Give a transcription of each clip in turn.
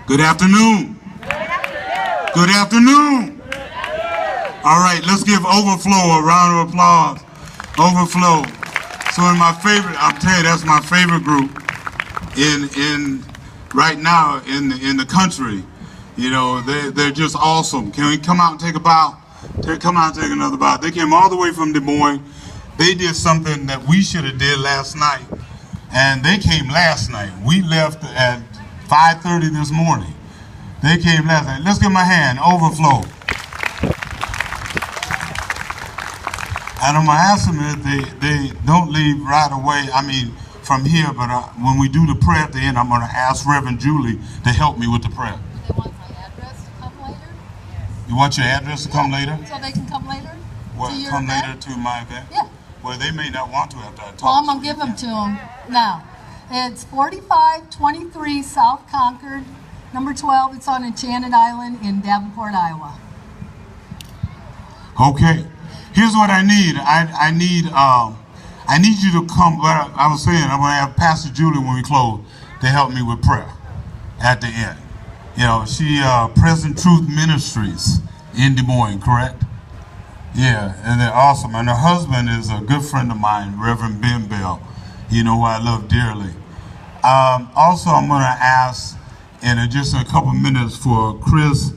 Good afternoon. Good afternoon. All right, let's give Overflow a round of applause. Overflow. So in my favorite, I'll tell you, that's my favorite group in right now in the country. You know, they're just awesome. Can we come out and take a bow? Come out and take another bow. They came all the way from Des Moines. They did something that we should have did last night. And they came last night. We left at 5:30 this morning. They came last night. Let's give them a hand. Overflow. And I'm going to ask them if they don't leave right away, from here, but when we do the prayer at the end, I'm going to ask Reverend Julie to help me with the prayer. Do they want my address to come later? Yes. You want your address to come later? So they can come later? Well, to your come event? later to my event? Yeah. Well, they may not want to after I talk. Well, I'm going to give them to them now. It's 4523 South Concord, number 12. It's on Enchanted Island in Davenport, Iowa. Okay. Here's what I need. I need you to come. Well, I was saying I'm going to have Pastor Julie when we close to help me with prayer at the end. You know, she Present Truth Ministries in Des Moines, correct? Yeah, and they're awesome. And her husband is a good friend of mine, Reverend Ben Bell. You know, who I love dearly. Also, I'm going to ask in just a couple minutes for Chris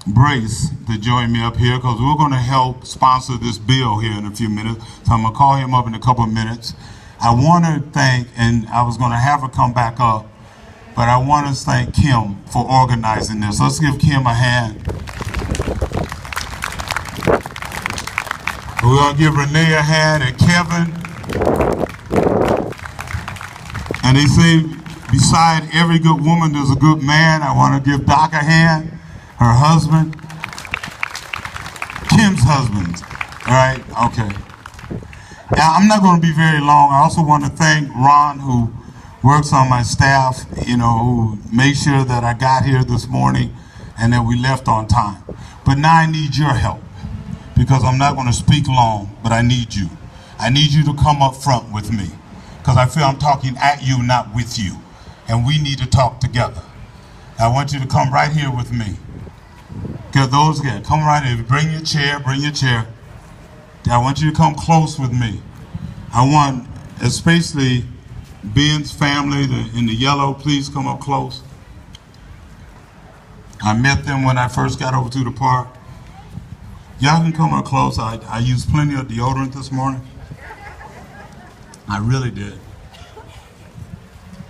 Brace to join me up here, because we're going to help sponsor this bill here in a few minutes. So I'm going to call him up in a couple of minutes. I want to thank, and I was going to have her come back up, but I want to thank Kim for organizing this. Let's give Kim a hand. We're going to give Renee a hand, and Kevin. And they say beside every good woman there's a good man. I want to give Doc a hand, her husband, Kim's husband. All right, okay. Now, I'm not going to be very long. I also want to thank Ron, who works on my staff, you know, who made sure that I got here this morning and that we left on time. But now I need your help, because I'm not going to speak long, but I need you. I need you to come up front with me, because I feel I'm talking at you, not with you. And we need to talk together. I want you to come right here with me. Get those again. Come right here. Bring your chair. Bring your chair. I want you to come close with me. I want, especially Ben's family in the yellow, please come up close. I met them when I first got over to the park. Y'all can come up close. I used plenty of deodorant this morning. I really did.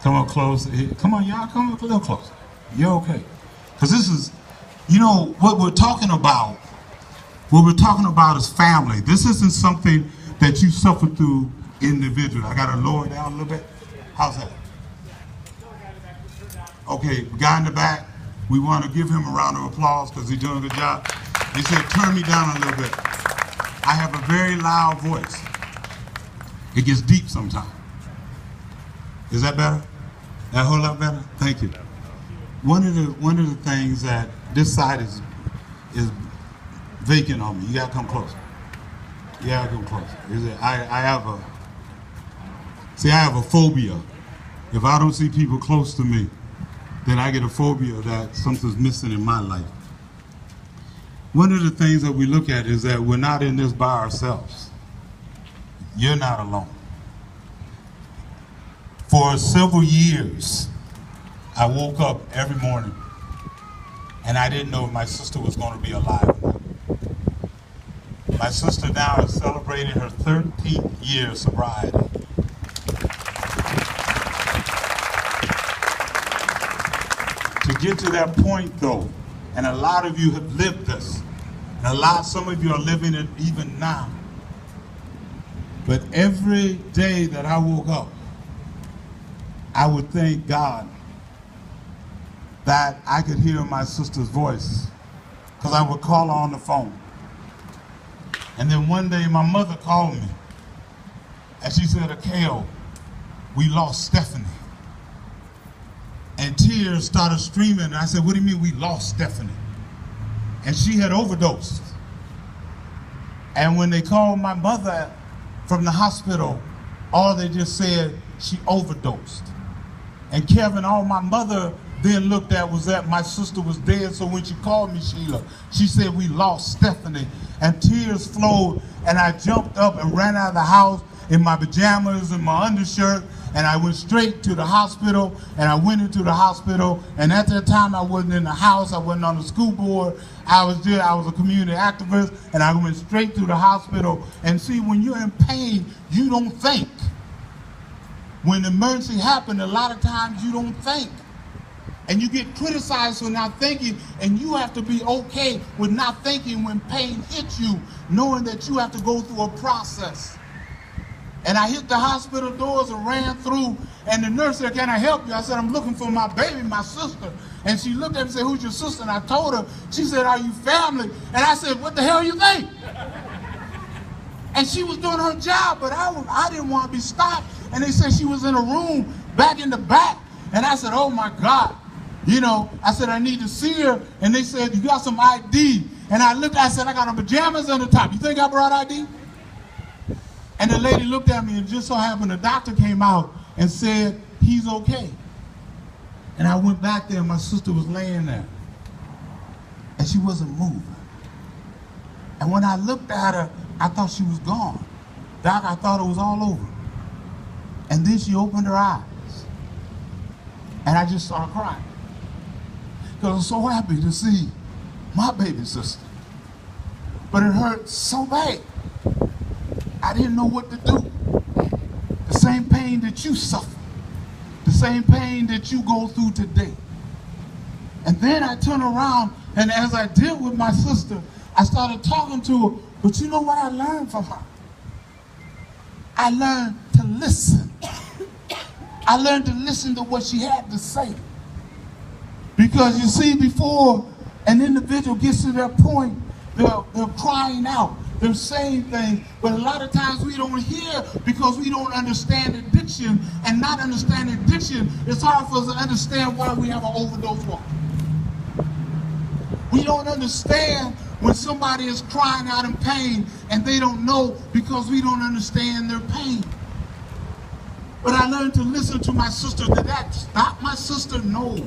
Come up close. Come on, y'all, come up a little closer. You're okay. Because this is, you know, what we're talking about is family. This isn't something that you suffer through individually. I got to lower it down a little bit. How's that? Okay, guy in the back, we want to give him a round of applause because he's doing a good job. He said, turn me down a little bit. I have a very loud voice. It gets deep sometimes. Is that better? That whole lot better? Thank you. One of the things that this side is vacant on me. You gotta come closer. You gotta come closer. I have a phobia. If I don't see people close to me, then I get a phobia that something's missing in my life. One of the things that we look at is that we're not in this by ourselves. You're not alone. For several years, I woke up every morning and I didn't know if my sister was going to be alive or not. My sister now is celebrating her 13th year of sobriety. To get to that point though, and a lot of you have lived this, and some of you are living it even now. But every day that I woke up, I would thank God that I could hear my sister's voice, because I would call her on the phone. And then one day my mother called me and she said, Akeo, we lost Stephanie. And tears started streaming. And I said, what do you mean we lost Stephanie? And she had overdosed. And when they called my mother from the hospital, all they just said, she overdosed. And Kevin, all my mother then looked at was that my sister was dead. So when she called me, Sheila, she said, we lost Stephanie. And tears flowed, and I jumped up and ran out of the house in my pajamas and my undershirt, and I went straight to the hospital, and I went into the hospital, and at that time I wasn't in the house, I wasn't on the school board, I was there, I was a community activist, and I went straight to the hospital. And see, when you're in pain, you don't think. When emergency happened, a lot of times you don't think. And you get criticized for not thinking, and you have to be okay with not thinking when pain hits you, knowing that you have to go through a process. And I hit the hospital doors and ran through, and the nurse said, can I help you? I said, I'm looking for my baby, my sister. And she looked at me and said, who's your sister? And I told her. She said, are you family? And I said, what the hell you think? And she was doing her job, but I didn't want to be stopped. And they said she was in a room back in the back. And I said, oh my God. You know, I said, I need to see her. And they said, you got some ID. And I looked, I said, I got on pajamas on the top. You think I brought ID? And the lady looked at me, and just so happened the doctor came out and said, he's okay. And I went back there, and my sister was laying there. And she wasn't moving. And when I looked at her, I thought she was gone. Doc, I thought it was all over. And then she opened her eyes. And I just started crying. Because I was so happy to see my baby sister. But it hurt so bad. I didn't know what to do. The same pain that you suffer. The same pain that you go through today. And then I turned around, and as I dealt with my sister, I started talking to her. But you know what I learned from her? I learned to listen. I learned to listen to what she had to say. Because you see, before an individual gets to that point, they're crying out. They're saying things, but a lot of times we don't hear because we don't understand addiction, and not understand addiction, it's hard for us to understand why we have an overdose walk. We don't understand when somebody is crying out in pain and they don't know because we don't understand their pain. But I learned to listen to my sister. Did that stop my sister? No.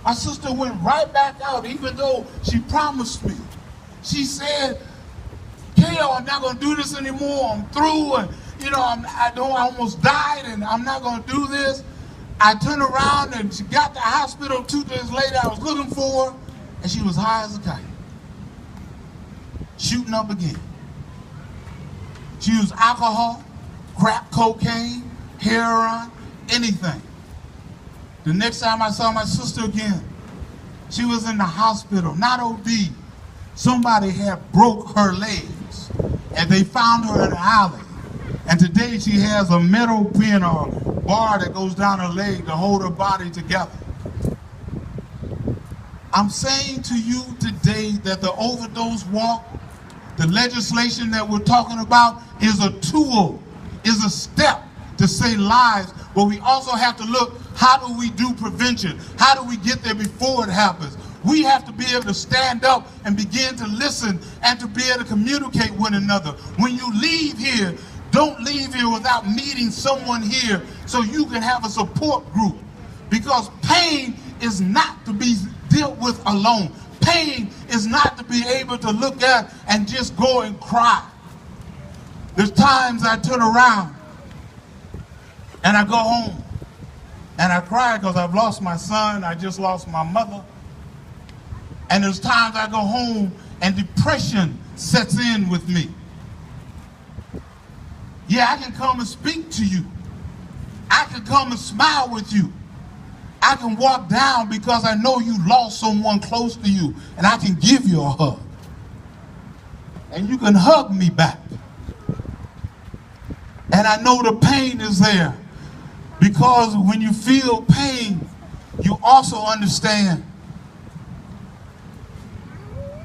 My sister went right back out, even though she promised me. She said, Kale, I'm not going to do this anymore. I'm through, and you know, I almost died, and I'm not going to do this. I turned around, and she got to the hospital 2 days later. I was looking for her, and she was high as a kite, shooting up again. She used alcohol, crack cocaine, heroin, anything. The next time I saw my sister again, she was in the hospital, not OD. Somebody had broke her legs, and they found her in an alley. And today she has a metal pin or bar that goes down her leg to hold her body together. I'm saying to you today that the overdose walk, the legislation that we're talking about, is a tool, is a step to save lives, but we also have to look, how do we do prevention? How do we get there before it happens? We have to be able to stand up and begin to listen and to be able to communicate with one another. When you leave here, don't leave here without meeting someone here so you can have a support group. Because pain is not to be dealt with alone. Pain is not to be able to look at and just go and cry. There's times I turn around and I go home and I cry because I've lost my son, I just lost my mother. And there's times I go home and depression sets in with me. Yeah, I can come and speak to you. I can come and smile with you. I can walk down because I know you lost someone close to you, and I can give you a hug. And you can hug me back. And I know the pain is there, because when you feel pain, you also understand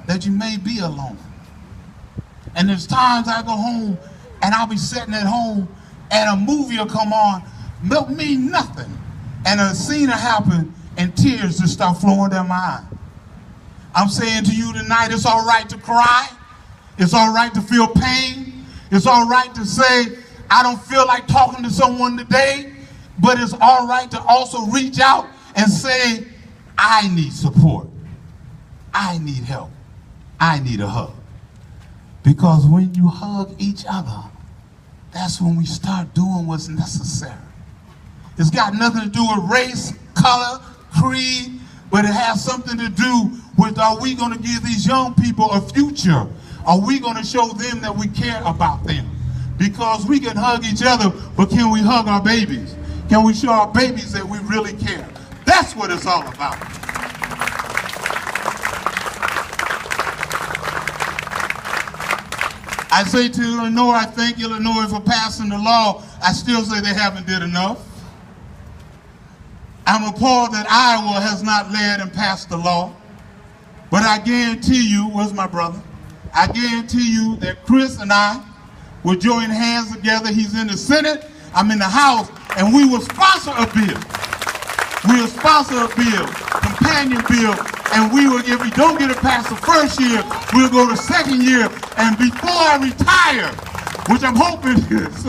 that you may be alone. And there's times I go home and I'll be sitting at home and a movie will come on, don't mean nothing. And a scene will happen and tears just start flowing down my eye. I'm saying to you tonight, it's all right to cry. It's all right to feel pain. It's all right to say, I don't feel like talking to someone today. But it's all right to also reach out and say, I need support. I need help. I need a hug. Because when you hug each other, that's when we start doing what's necessary. It's got nothing to do with race, color, creed, but it has something to do with, are we going to give these young people a future? Are we going to show them that we care about them? Because we can hug each other, but can we hug our babies? Can we show our babies that we really care? That's what it's all about. I say to Illinois, I thank Illinois for passing the law. I still say they haven't did enough. I'm appalled that Iowa has not led and passed the law. But I guarantee you, where's my brother? I guarantee you that Chris and I will join hands together. He's in the Senate, I'm in the House, and we will sponsor a bill. We will sponsor a bill, companion bill, and we will, if we don't get it past the first year, we'll go to second year, and before I retire, which I'm hoping is,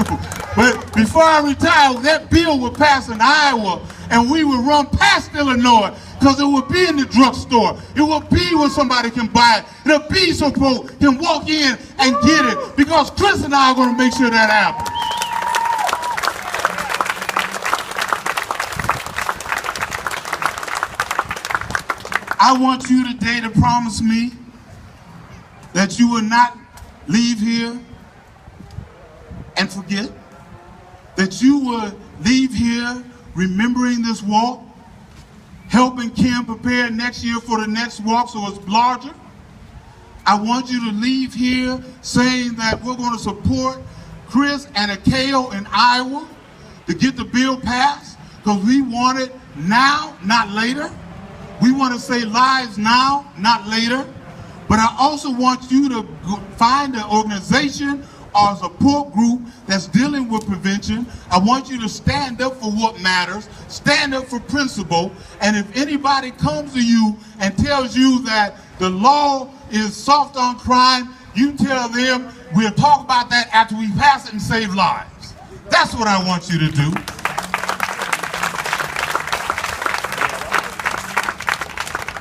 but before I retire, that bill will pass in Iowa, and we will run past Illinois, because it will be in the drugstore. It will be where somebody can buy it. It'll be so people can walk in and get it, because Chris and I are going to make sure that happens. I want you today to promise me that you will not leave here and forget, that you will leave here remembering this walk, helping Kim prepare next year for the next walk so it's larger. I want you to leave here saying that we're going to support Chris and Akeo in Iowa to get the bill passed, because we want it now, not later. We want to save lives now, not later. But I also want you to find an organization or a support group that's dealing with prevention. I want you to stand up for what matters, stand up for principle, and if anybody comes to you and tells you that the law is soft on crime, you tell them we'll talk about that after we pass it and save lives. That's what I want you to do.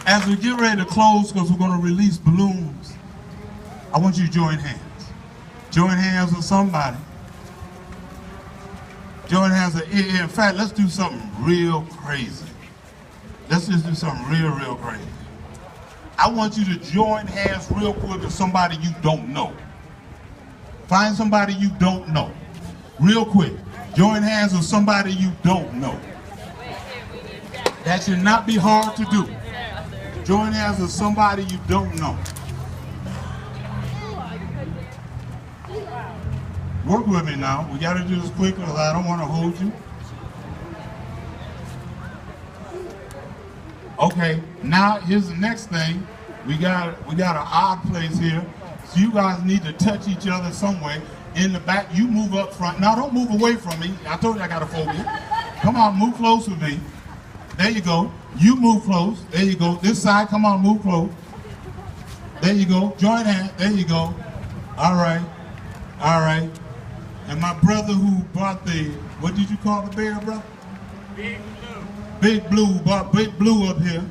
As we get ready to close, because we're going to release balloons, I want you to join hands. Join hands with somebody. Join hands with, in fact, let's do something real crazy. Let's just do something real crazy. I want you to join hands real quick with somebody you don't know. Find somebody you don't know. Real quick. Join hands with somebody you don't know. That should not be hard to do. Join hands with somebody you don't know. Work with me now. We got to do this quick because I don't want to hold you. Okay, now here's the next thing. We got an odd place here. So you guys need to touch each other some way. In the back, you move up front. Now don't move away from me. I told you I got a phobia. Come on, move close with me. There you go. You move close. There you go. This side, come on, move close. There you go. Join hands. There you go. All right. All right. And my brother who brought the, what did you call the bear, brother? Big Blue. Big Blue. Brought Big Blue up here.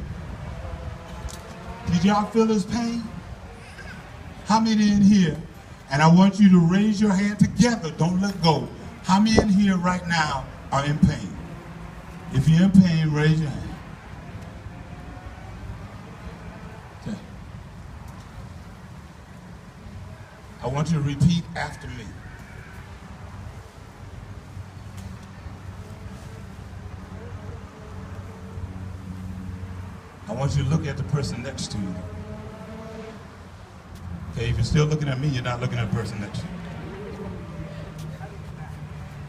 Did y'all feel his pain? How many in here? And I want you to raise your hand together. Don't let go. How many in here right now are in pain? If you're in pain, raise your hand. Okay. I want you to repeat after me. I want you to look at the person next to you. Okay, if you're still looking at me, you're not looking at the person next to you.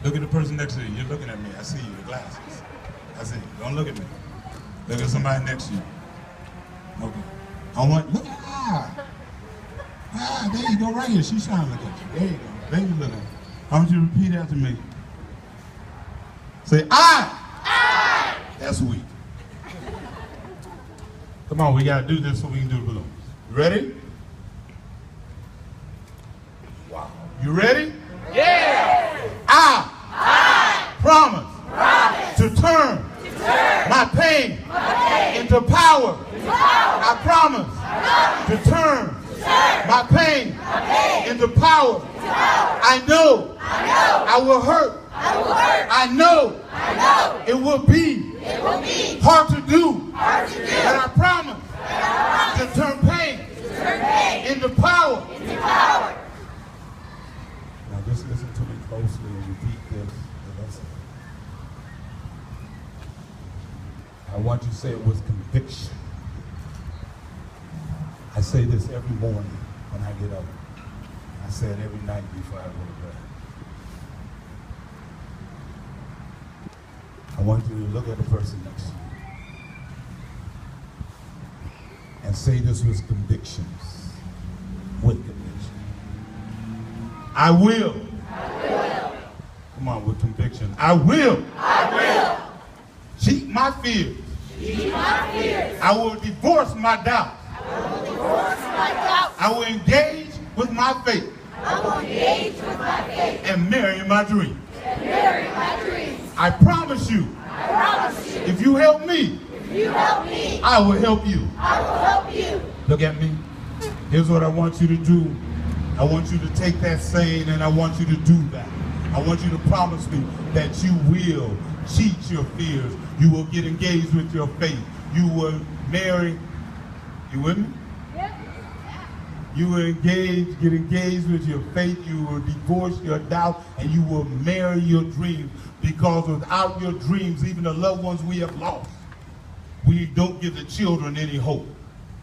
Look at the person next to you. You're looking at me. I see you, your glasses. I see you. Don't look at me. Look at somebody next to you. Okay. I want, look at her. Ah, there you go, right here. She's trying to look at you. There you go. There you look at her. I want you to repeat after me. Say, I. That's weak. Come on, we gotta do this so we can do the balloons. You ready? Wow. You ready? Yeah! I promise to turn my pain into power. I promise to turn my pain into power. I know I will hurt. I know it will be hard to do. But I promise to turn pain into power. Now just listen to me closely and repeat this. I want you to say it with conviction. I say this every morning when I get up. I say it every night before I go to bed. I want you to look at the person next to you and say this with convictions. With conviction. I will. Come on, with conviction. I will. Cheat my fears. I will divorce my doubts. I will engage with my faith. And marry my dreams. I promise you. If you help me, I will help you. Look at me. Here's what I want you to do. I want you to take that saying and I want you to do that. I want you to promise me that you will cheat your fears. You will get engaged with your faith. You will marry. You with me? You will get engaged with your faith. You will divorce your doubt and you will marry your dreams. Because without your dreams, even the loved ones we have lost, we don't give the children any hope.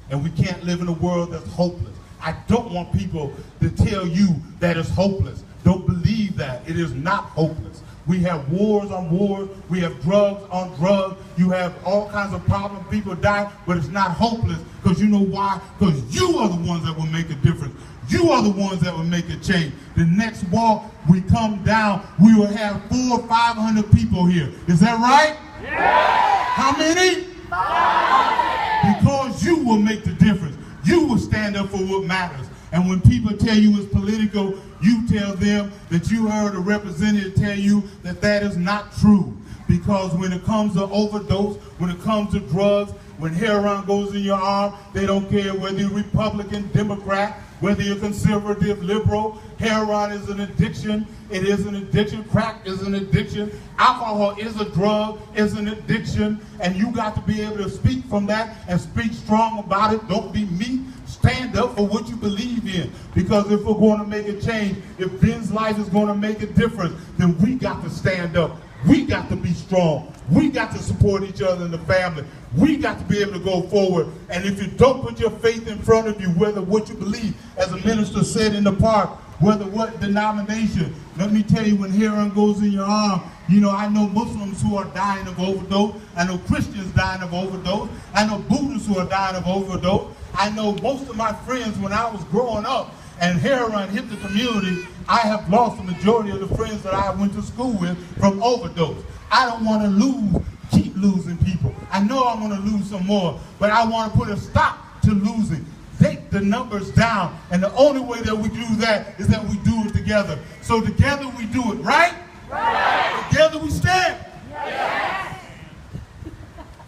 And we can't live in a world that's hopeless. I don't want people to tell you that it's hopeless. Don't believe that. It is not hopeless. We have wars on wars. We have drugs on drugs. You have all kinds of problems. People die, but it's not hopeless. Because you know why? Because you are the ones that will make a difference. You are the ones that will make a change. The next walk, we come down, we will have 400 or 500 people here. Is that right? Yeah. How many? 5. Because you will make the difference. You will stand up for what matters. And when people tell you it's political, you tell them that you heard a representative tell you that that is not true. Because when it comes to overdose, when it comes to drugs, when heroin goes in your arm, they don't care whether you're Republican, Democrat, whether you're conservative, liberal. Heroin is an addiction. It is an addiction. Crack is an addiction. Alcohol is a drug, is an addiction. And you got to be able to speak from that and speak strong about it. Don't be meek. Stand up for what you believe in. Because if we're going to make a change, if Ben's life is going to make a difference, then we got to stand up. We got to be strong. We got to support each other in the family. We got to be able to go forward. And if you don't put your faith in front of you, whether what you believe, as a minister said in the park, whether what denomination, let me tell you, when heroin goes in your arm, you know, I know Muslims who are dying of overdose. I know Christians dying of overdose. I know Buddhists who are dying of overdose. I know most of my friends when I was growing up and heroin hit the community, I have lost the majority of the friends that I went to school with from overdose. I don't want to keep losing people. I know I'm going to lose some more, but I want to put a stop to losing. Take the numbers down, and the only way that we do that is that we do it together. So together we do it, right? Right. Together we stand. Yes.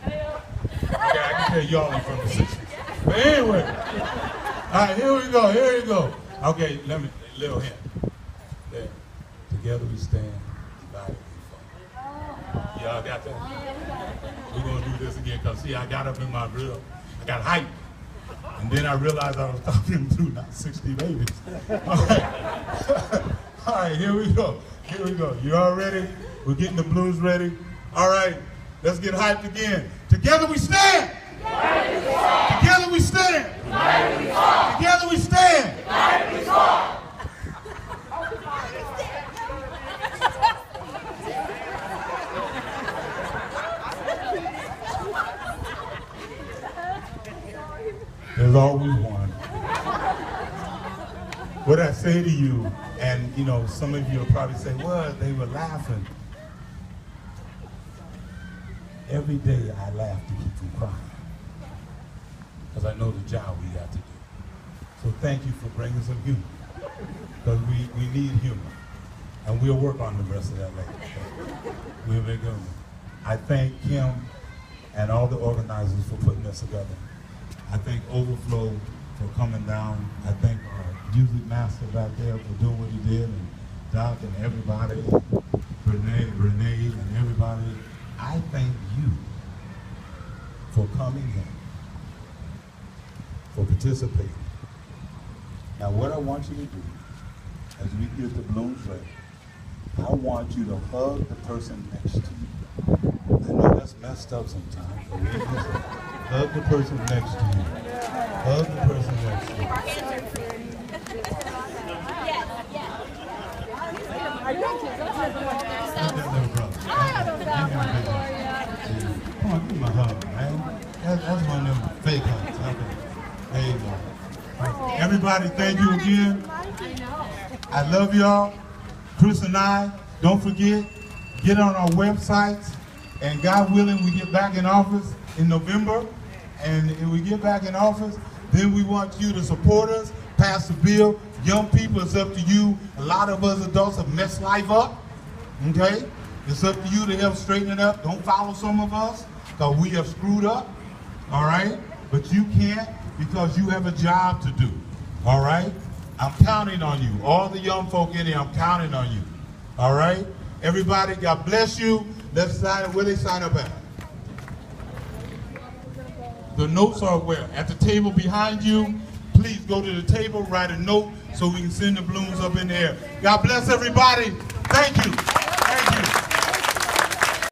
Okay, I can tell y'all in from the 60s. But anyway, all right, here we go. Okay, let me, little hint. There. Together we stand, divided we fall. Y'all got that? We're going to do this again, because see, I got up in my grill. I got hyped. And then I realized I was talking to not 60 babies. All right. All right, here we go. You all ready? We're getting the blues ready. All right, let's get hyped again. Together we stand. Together we stand. Together we stand. There's always one. What I say to you, and you know, some of you will probably say, well, they were laughing. Every day I laugh to keep from crying, because I know the job we got to do. So thank you for bringing some humor, because we need humor. And we'll work on the rest of that later. We'll make them. I thank Kim and all the organizers for putting this together. I thank Overflow for coming down. I thank our music master back there for doing what he did, and Doc and everybody, Renee and everybody. I thank you for coming here, for participating. Now what I want you to do, as we get the balloons ready, I want you to hug the person next to you. I know that's messed up sometimes, but hug the person next to you. Hug the person next to you. Come on, give me a hug, man. That's one of them fake hugs. Okay. There you go. Everybody, thank you again. I love y'all. Chris and I, don't forget, get on our websites, and God willing, we get back in office in November, and if we get back in office, then we want you to support us, pass the bill. Young people, it's up to you. A lot of us adults have messed life up, okay? It's up to you to help straighten it up. Don't follow some of us, because we have screwed up, all right? But you can't, because you have a job to do, all right? I'm counting on you. All the young folk in here, I'm counting on you. All right? Everybody, God bless you. Let's sign up. Where they sign up at? The notes are where? At the table behind you. Please go to the table, write a note so we can send the balloons up in the air. God bless everybody. Thank you.